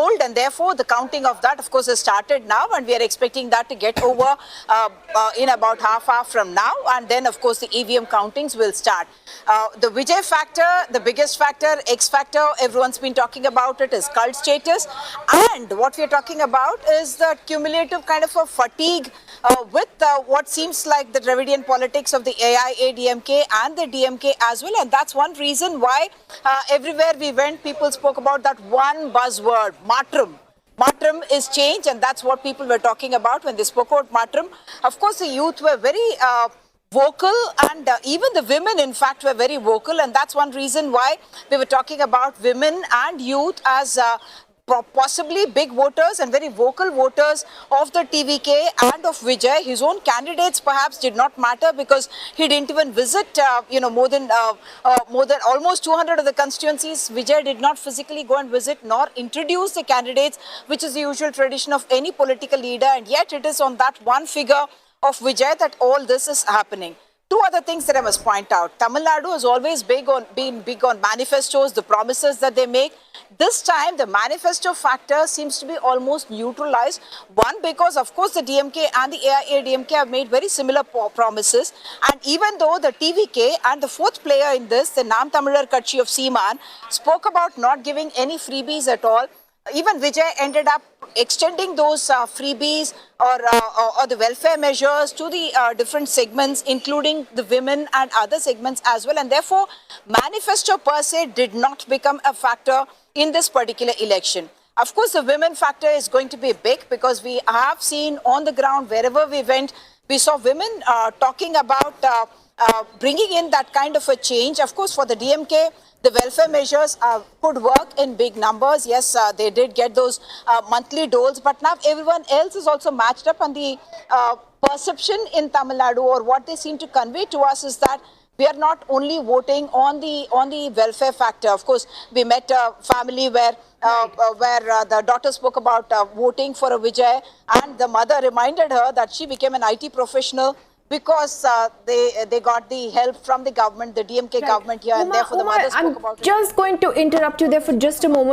polled, and therefore the counting of that, of course, has started now, and we are expecting that to get over in about half hour from now, and then, of course, the EVM countings will start. The Vijay factor, the biggest factor, X factor, everyone's been talking about it, is cult status, and what we are talking about is the cumulative kind of a fatigue with what seems like the Dravidian politics of the AIADMK and the DMK as well, and that's one reason why everywhere we went, people spoke about that one buzzword, Matram. Matram is change, and that's what people were talking about when they spoke about Matram. Of course, the youth were very vocal, and even the women, in fact, were very vocal, and that's one reason why we were talking about women and youth as possibly big voters and very vocal voters of the TVK and of Vijay. His own candidates perhaps did not matter because he didn't even visit, more than almost 200 of the constituencies. Vijay did not physically go and visit nor introduce the candidates, which is the usual tradition of any political leader, and yet it is on that one figure of Vijay that all this is happening. Two other things that I must point out. Tamil Nadu has always been big on manifestos, the promises that they make. This time, the manifesto factor seems to be almost neutralized. One, because, of course, the DMK and the AIADMK have made very similar promises. And even though the TVK and the fourth player in this, the Nam Tamilar Katchi of Seeman, spoke about not giving any freebies at all, even Vijay ended up extending those freebies or the welfare measures to the different segments, including the women and other segments as well. And therefore, manifesto per se did not become a factor in this particular election. Of course, the women factor is going to be big because we have seen on the ground, wherever we went, we saw women talking about bringing in that kind of a change. Of course, for the DMK, the welfare measures could work in big numbers. Yes, they did get those monthly doles, but now everyone else is also matched up, and the perception in Tamil Nadu, or what they seem to convey to us, is that we are not only voting on the welfare factor. Of course, we met a family where the daughter spoke about voting for a Vijay, and the mother reminded her that she became an IT professional because they got the help from the government, the DMK government here, and therefore the mother spoke about it. I'm just going to interrupt you there for just a moment.